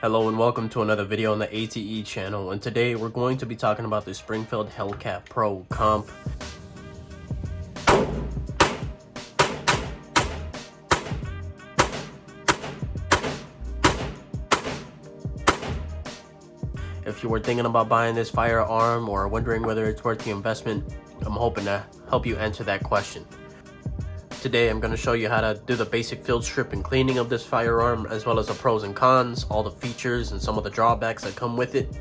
Hello and welcome to another video on the ATE channel, and today we're going to be talking about the Springfield Hellcat Pro comp. If you were thinking about buying this firearm or wondering whether it's worth the investment, I'm hoping to help you answer that question. Today I'm going to show you how to do the basic field strip and cleaning of this firearm, as well as the pros and cons, all the features and some of the drawbacks that come with it.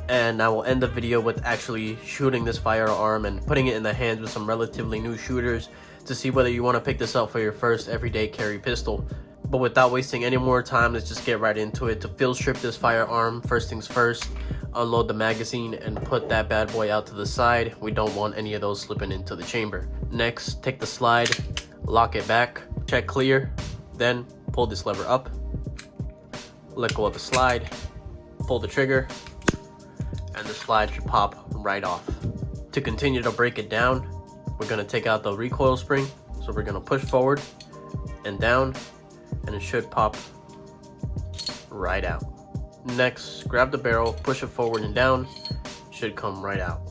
And I will end the video with actually shooting this firearm and putting it in the hands with some relatively new shooters to see whether you want to pick this up for your first everyday carry pistol. But without wasting any more time, let's just get right into it. To field strip this firearm, first things first, unload the magazine and put that bad boy out to the side. We don't want any of those slipping into the chamber. Next, take the slide, lock it back, check clear, then pull this lever up, let go of the slide, pull the trigger, and the slide should pop right off. To continue to break it down, we're going to take out the recoil spring, so we're going to push forward and down, and it should pop right out. Next, grab the barrel, push it forward and down, should come right out.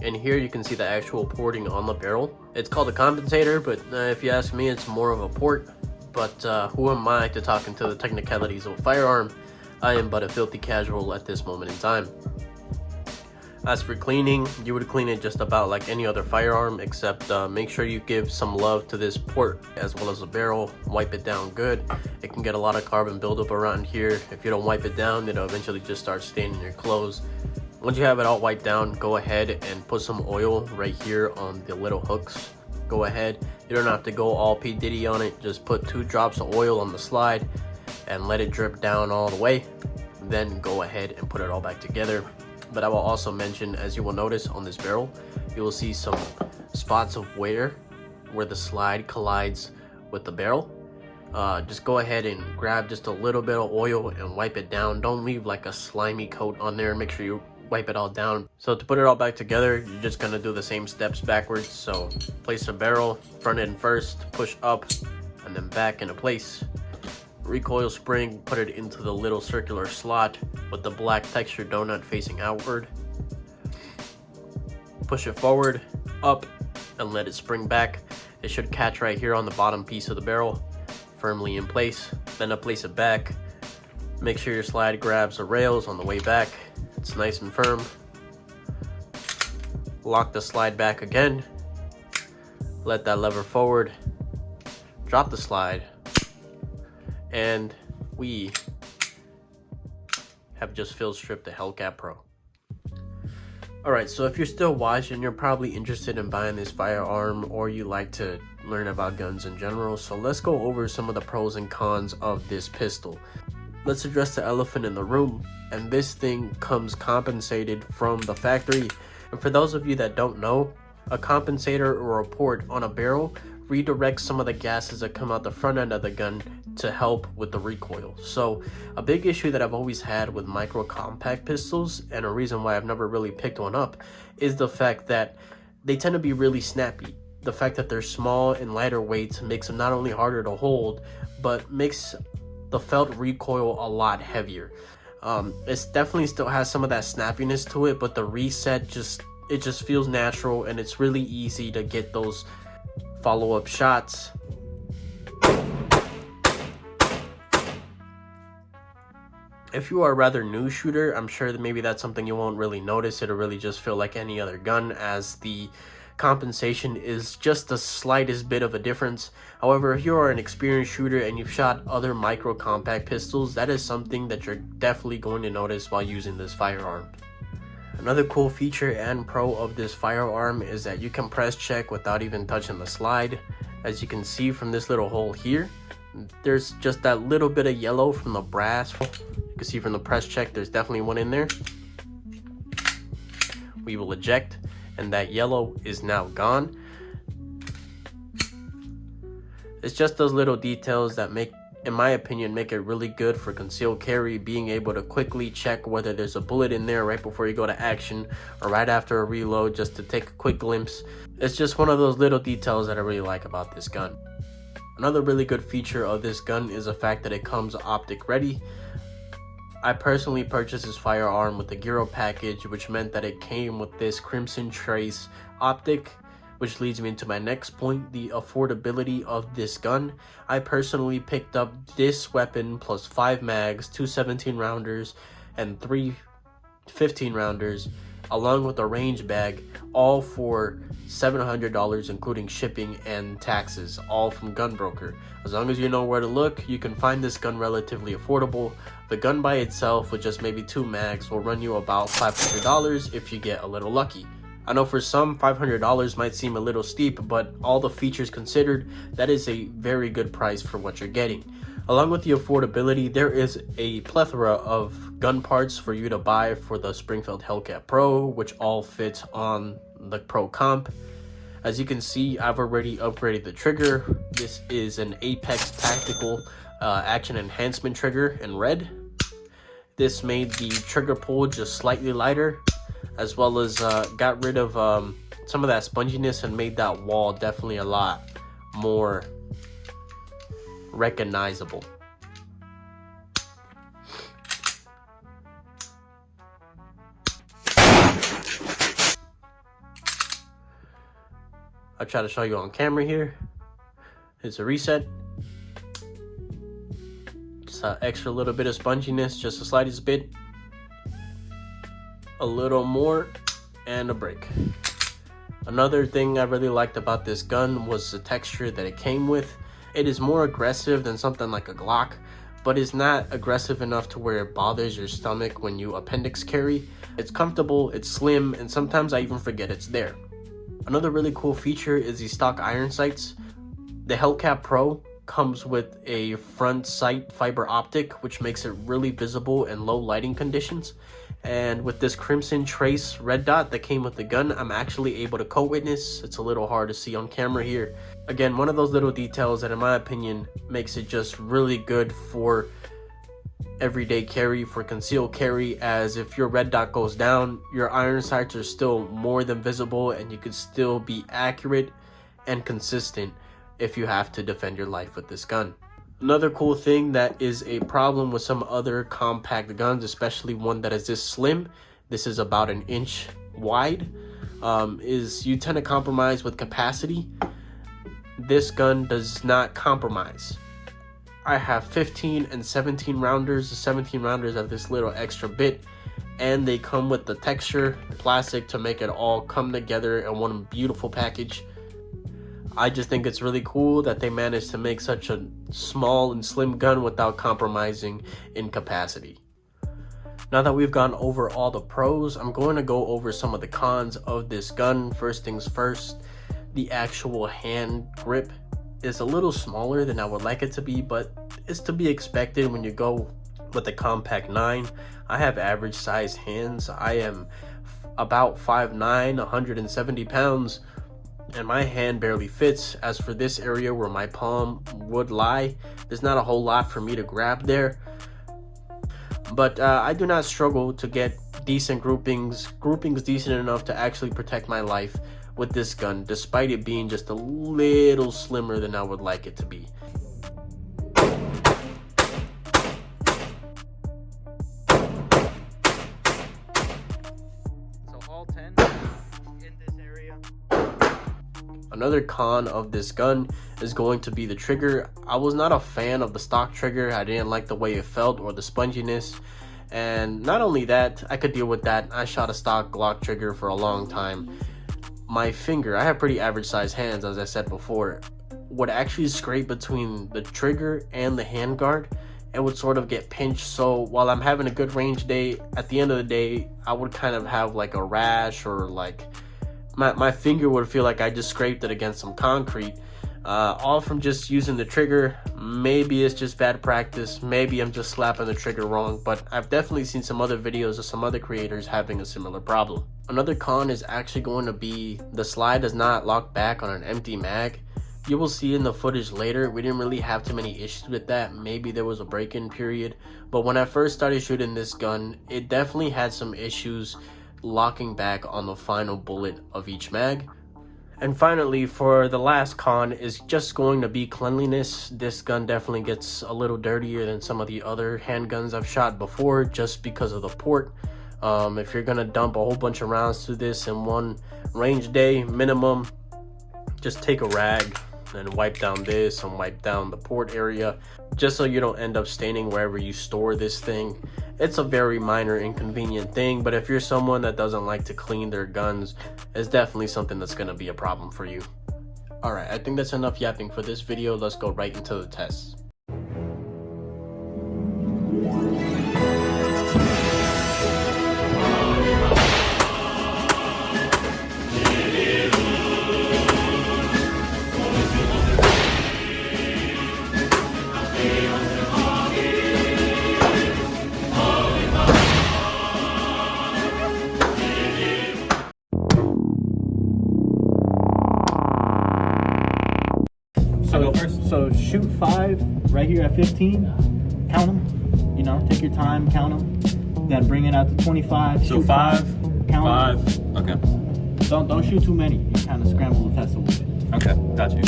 And here you can see the actual porting on the barrel. It's called a compensator, but if you ask me, it's more of a port. But who am I to talk into the technicalities of a firearm? I am but a filthy casual at this moment in time. As for cleaning, you would clean it just about like any other firearm, except make sure you give some love to this port as well as the barrel. Wipe it down good. It can get a lot of carbon buildup around here. If you don't wipe it down, it'll eventually just start staining your clothes. Once you have it all wiped down, go ahead and put some oil right here on the little hooks. Go ahead, you don't have to go all P. Diddy on it. Just put 2 drops of oil on the slide and let it drip down all the way. Then go ahead and put it all back together. But I will also mention, as you will notice on this barrel, you will see some spots of wear where the slide collides with the barrel. Just go ahead and grab just a little bit of oil and wipe it down. Don't leave like a slimy coat on there. Make sure you wipe it all down. So to put it all back together, you're just gonna do the same steps backwards. So place the barrel front end first, push up and then back into place. Recoil spring, put it into the little circular slot with the black textured donut facing outward. Push it forward, up, and let it spring back. It should catch right here on the bottom piece of the barrel, firmly in place. Then to place it back, make sure your slide grabs the rails on the way back. It's nice and firm. Lock the slide back again. Let that lever forward. Drop the slide. And we have just field stripped the Hellcat Pro. Alright, so if you're still watching, you're probably interested in buying this firearm, or you like to learn about guns in general. So let's go over some of the pros and cons of this pistol. Let's address the elephant in the room, and this thing comes compensated from the factory. And for those of you that don't know, a compensator or a port on a barrel redirects some of the gases that come out the front end of the gun to help with the recoil. So a big issue that I've always had with micro compact pistols, and a reason why I've never really picked one up, is the fact that they tend to be really snappy. The fact that they're small and lighter weights makes them not only harder to hold, but makes the felt recoil a lot heavier. It definitely still has some of that snappiness to it, but the reset just feels natural, and it's really easy to get those follow-up shots. If you are a rather new shooter, I'm sure that maybe that's something you won't really notice. It'll really just feel like any other gun, as the compensation is just the slightest bit of a difference. However, if you are an experienced shooter and you've shot other micro compact pistols, that is something that you're definitely going to notice while using this firearm. Another cool feature and pro of this firearm is that you can press check without even touching the slide. As you can see from this little hole here, there's just that little bit of yellow from the brass. You can see from the press check, there's definitely one in there. We will eject, and that yellow is now gone. It's just those little details that make, in my opinion, make it really good for concealed carry, being able to quickly check whether there's a bullet in there right before you go to action or right after a reload, just to take a quick glimpse. It's just one of those little details that I really like about this gun. Another really good feature of this gun is the fact that it comes optic ready. I personally purchased this firearm with the Gyro package, which meant that it came with this Crimson Trace optic, which leads me into my next point, the affordability of this gun. I personally picked up this weapon plus 5 mags, 2 17-rounders, and 3 15-rounders, along with a range bag, all for $700 including shipping and taxes, all from Gunbroker. As long as you know where to look, you can find this gun relatively affordable. The gun by itself with just maybe 2 mags will run you about $500 if you get a little lucky. I know for some, $500 might seem a little steep, but all the features considered, that is a very good price for what you're getting. Along with the affordability, there is a plethora of gun parts for you to buy for the Springfield Hellcat Pro, which all fit on the Pro Comp. As you can see, I've already upgraded the trigger. This is an Apex Tactical Action Enhancement trigger in red. This made the trigger pull just slightly lighter, as well as got rid of some of that sponginess and made that wall definitely a lot more recognizable. I'll try to show you on camera here. It's a reset. Just an extra little bit of sponginess, just the slightest bit. A little more, and a break. Another thing I really liked about this gun was the texture that it came with. It is more aggressive than something like a Glock, but it's not aggressive enough to where it bothers your stomach when you appendix carry. It's comfortable, it's slim, and sometimes I even forget it's there. Another really cool feature is the stock iron sights. The Hellcat Pro comes with a front sight fiber optic, which makes it really visible in low lighting conditions. And with this Crimson Trace red dot that came with the gun, I'm actually able to co-witness. It's a little hard to see on camera here. Again, one of those little details that in my opinion makes it just really good for everyday carry, for concealed carry, as if your red dot goes down, your iron sights are still more than visible and you could still be accurate and consistent if you have to defend your life with this gun. Another cool thing that is a problem with some other compact guns, especially one that is this slim, this is about an inch wide, is you tend to compromise with capacity. This gun does not compromise. I have 15 and 17 rounders. The 17 rounders have this little extra bit, and they come with the texture, plastic, to make it all come together in one beautiful package. I just think it's really cool that they managed to make such a small and slim gun without compromising in capacity. Now that we've gone over all the pros, I'm going to go over some of the cons of this gun. First things first, the actual hand grip is a little smaller than I would like it to be, but it's to be expected when you go with the Compact 9. I have average size hands. I am about 5'9", 170 pounds, and my hand barely fits. As for this area where my palm would lie, there's not a whole lot for me to grab there, but I do not struggle to get decent groupings decent enough to actually protect my life with this gun, despite it being just a little slimmer than I would like it to be. So all 10 in this area. Another con of this gun is going to be the trigger. I was not a fan of the stock trigger. I didn't like the way it felt or the sponginess. And not only that, I could deal with that. I shot a stock Glock trigger for a long time. My finger, I have pretty average size hands, as I said before, would actually scrape between the trigger and the handguard and would sort of get pinched. So while I'm having a good range day, at the end of the day, I would kind of have like a rash, or like my finger would feel like I just scraped it against some concrete, all from just using the trigger. Maybe it's just bad practice, maybe I'm just slapping the trigger wrong, but I've definitely seen some other videos of some other creators having a similar problem. Another con is actually going to be the slide does not lock back on an empty mag. You will see in the footage later, we didn't really have too many issues with that. Maybe there was a break-in period, but when I first started shooting this gun, it definitely had some issues locking back on the final bullet of each mag. And finally, for the last con is just going to be cleanliness. This gun definitely gets a little dirtier than some of the other handguns I've shot before just because of the port. If you're gonna dump a whole bunch of rounds through this in one range day minimum, just take a rag and wipe down this and wipe down the port area just so you don't end up staining wherever you store this thing. It's a very minor inconvenient thing, but if you're someone that doesn't like to clean their guns, it's definitely something that's going to be a problem for you. Alright, I think that's enough yapping for this video. Let's go right into the tests. So shoot 5 right here at 15. Count them. You know, take your time, count them. Then bring it out to 25. So 5, count 5. Okay. Don't shoot too many. You kind of scramble the test a little bit. Okay, got you.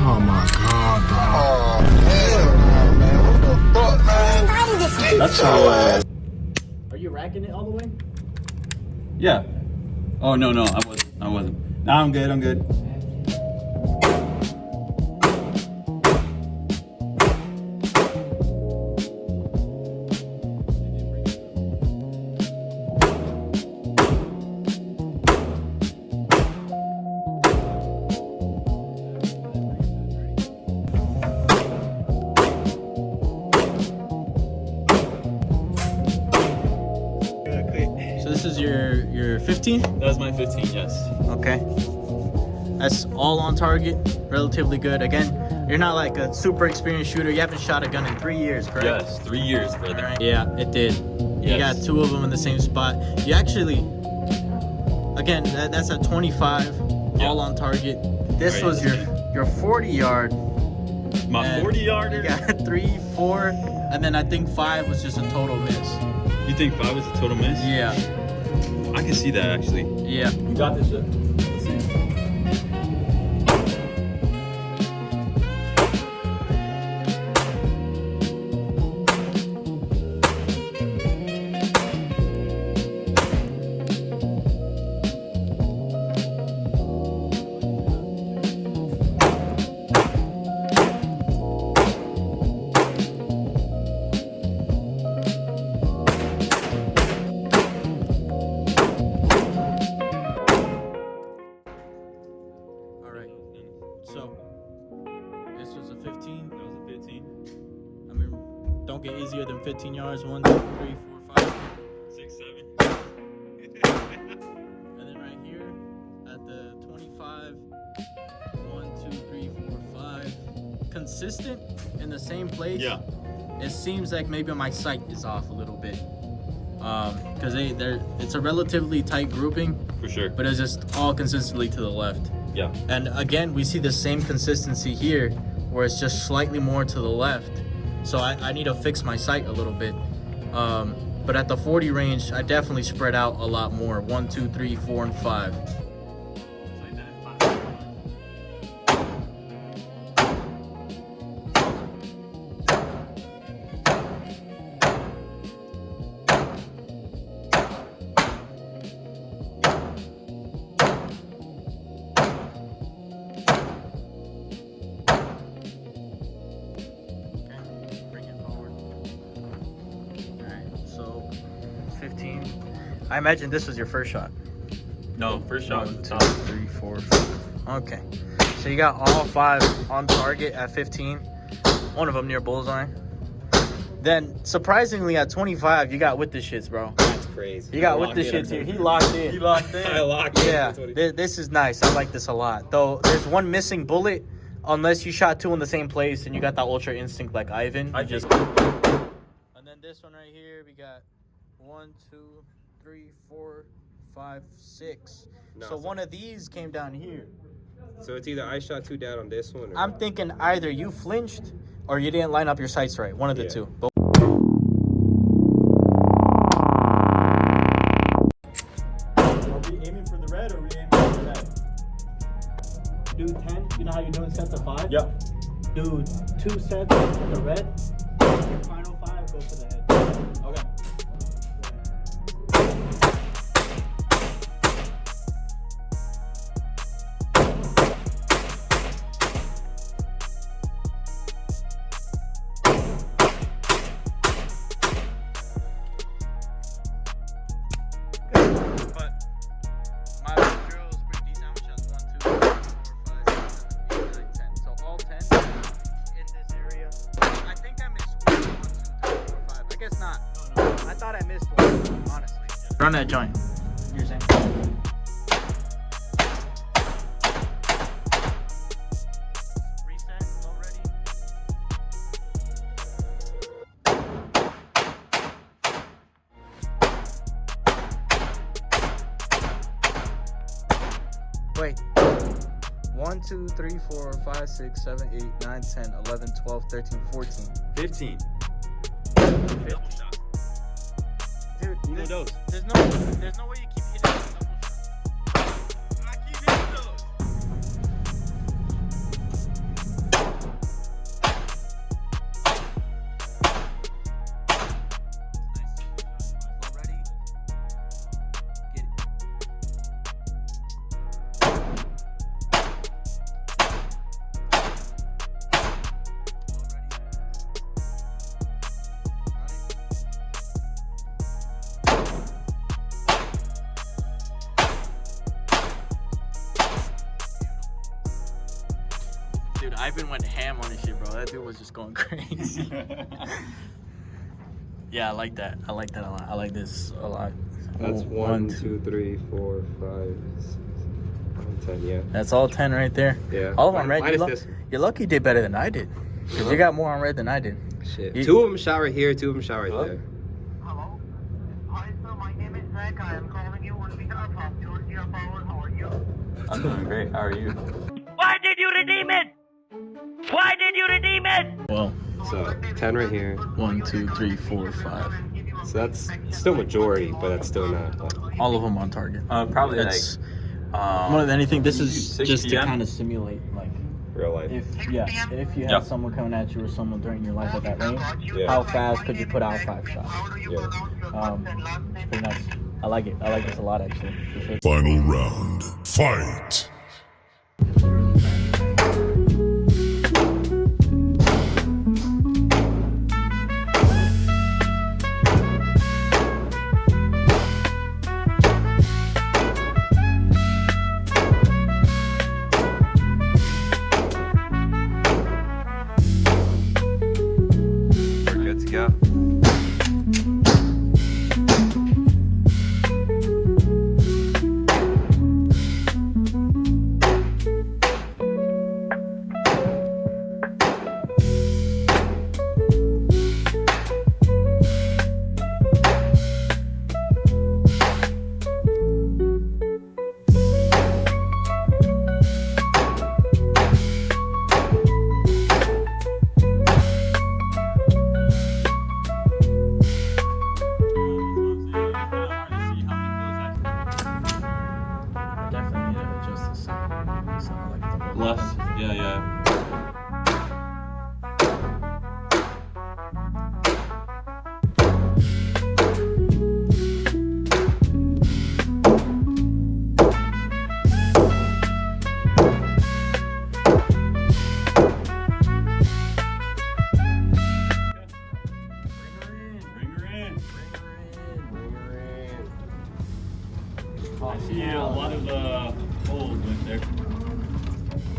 Oh my god, bro. Oh, hell no, man. What the fuck, man? How did this That's so Are you racking it all the way? Yeah. Oh no, I wasn't. Nah, I'm good. This is your 15? That was my 15, yes. Okay. That's all on target, relatively good. Again, you're not like a super experienced shooter. You haven't shot a gun in 3 years, correct? Yes, 3 years, brother. Right. Yeah, it did. You Yes. got 2 of them in the same spot. You actually, again, that's a 25, all on target. This Right, was that's your 40 yard. My and 40 yarder? You got 3, 4, and then I think 5 was just a total miss. You think 5 was a total miss? Yeah. I can see that actually. Yeah. You got this shit. Let's see. So, this was a 15. That was a 15. I mean, don't get easier than 15 yards. 1, 2, 3, 4, 5. 6, 7. And then right here at the 25. 1, 2, 3, 4, 5. Consistent in the same place. Yeah. It seems like maybe my sight is off a little bit. Because it's a relatively tight grouping, For sure. but it's just all consistently to the left. Yeah. And again, we see the same consistency here, where it's just slightly more to the left. So I need to fix my sight a little bit. But at the 40 range, I definitely spread out a lot more. 1, 2, 3, 4, and 5. I imagine this was your first shot. No, first shot was 1, the 2, top. 3, 4, 5. Okay. So you got all 5 on target at 15. One of them near bullseye. Then, surprisingly, at 25, you got with the shits, bro. That's crazy. You got with the shits here. He locked in. He locked in. I locked in. Yeah, That's what he- this is nice. I like this a lot. Though, there's one missing bullet. Unless you shot 2 in the same place and you got that ultra instinct like Ivan. I You just. And then this one right here, we got 1, 2, 3, 4, 5, 6. No, So one of these came down here. So it's either I shot 2 down on this one or I'm thinking either you flinched or you didn't line up your sights right. One of the Yeah. two. Are we aiming for the red or are we aiming for the red? 7 sets of 5? Yep. Do 2 sets in the red. Your final 5 go for the head. Okay. But my drill is pretty decent. How much has 1, 2, 3, 4, 5, 6, 7, 8, 9, 10. So all 10 in this area. I think I missed 1, 2, 3, 4, 5. I guess not. No. I thought I missed one, honestly. Run that joint. You're saying? Reset already. Wait. 1, 2, 3, 4, 5, 6, 7, 8, 9, 10, 11, 12, 13, 14. 15. Dude, Uno dos. there's no way you keep hitting those double shots. I keep hitting those. Nice. Slow ready. Get it. Dude, Ivan went ham on this shit, bro. That dude was just going crazy. Yeah, I like that. I like that a lot. I like this a lot. That's Ooh, 1, 2, 3, 4, 5, 6, 7, 10. Yeah. That's all 10 right there. Yeah. All of them red. Minus this one. You're lucky you did better than I did. Because you got more on red than I did. Shit. You- 2 of them shot right here. 2 of them shot right there. Hello. Hi, sir. My name is Zach. I am calling you on behalf of Georgia Power. How are you? I'm doing great. How are you? Why did you redeem it? Why did you redeem it? Well, So 10 right here. 1, 2, 3, 4, 5. So that's still majority, but that's still not. Like, All of them on target. Probably That's more than anything. This is 6 just to PM? kind of simulate, like, real life. if you had Yeah. someone coming at you or someone during your life at that range, Yeah. how fast could you put out 5 shots? How do you Yeah. pronounce your first and last name? Pretty nice. I like it. I like this a lot, actually. For sure. Final round. Fight. We're good to go. I definitely need to adjust this sound. So I like it a little Less. Yeah. Bring her in. I see a lot of holes right there.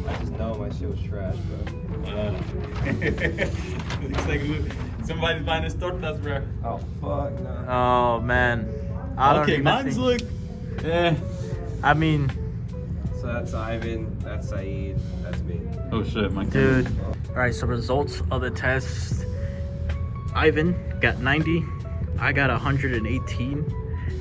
I just know my shit was trash, bro. Looks like somebody's buying his tortas, bro. Oh fuck no. Oh man. I don't Okay, even mine's think- look. Eh. I mean, So that's Ivan, that's Saeed, that's me. Oh shit, my dude. All right, so results of the test. Ivan got 90. I got 118.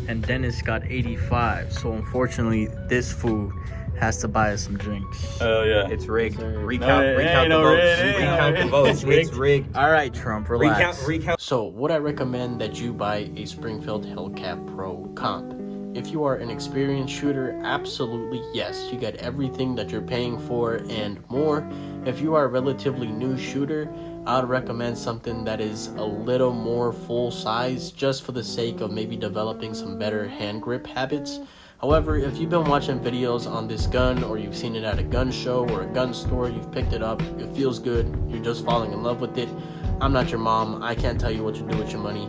And Dennis got 85. So unfortunately, this fool has to buy us some drinks. Oh yeah. It's rigged. Sir. Recount, No, it recount ain't the no votes. rigged, it ain't Recount no the votes. rigged. It's rigged. All right, Trump, relax. Recount. So would I recommend that you buy a Springfield Hellcat Pro comp? If you are an experienced shooter, absolutely yes, you get everything that you're paying for and more. If you are a relatively new shooter, I would recommend something that is a little more full size, just for the sake of maybe developing some better hand grip habits. However, if you've been watching videos on this gun, or you've seen it at a gun show or a gun store, you've picked it up, it feels good, you're just falling in love with it, I'm not your mom, I can't tell you what to do with your money.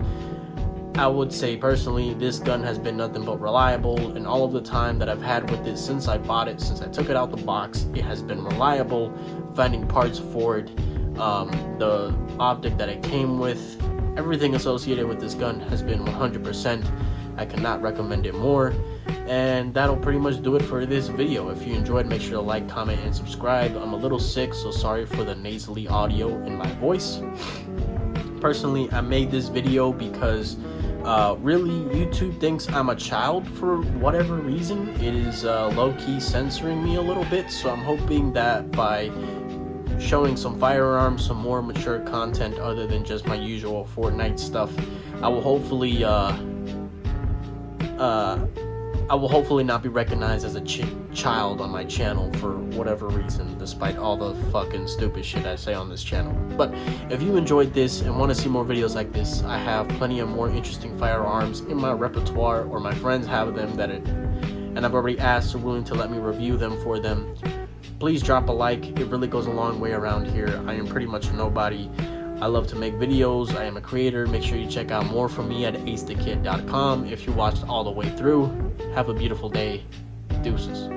I would say personally, this gun has been nothing but reliable, and all of the time that I've had with it since I bought it, since I took it out the box, it has been reliable. Finding parts for it, the optic that it came with, everything associated with this gun has been 100%. I cannot recommend it more. And that'll pretty much do it for this video. If you enjoyed, make sure to like, comment, and subscribe. I'm a little sick, so sorry for the nasally audio in my voice. Personally, I made this video because really YouTube thinks I'm a child for whatever reason. It is low-key censoring me a little bit, so I'm hoping that by showing some firearms, some more mature content other than just my usual Fortnite stuff, I will hopefully not be recognized as a child on my channel for whatever reason, despite all the fucking stupid shit I say on this channel. But if you enjoyed this and want to see more videos like this, I have plenty of more interesting firearms in my repertoire, or my friends have them and I've already asked, are willing to let me review them for them. Please drop a like, it really goes a long way around here. I am pretty much a nobody. I love to make videos, I am a creator. Make sure you check out more from me at acethekid.com if you watched all the way through. Have a beautiful day. Deuces.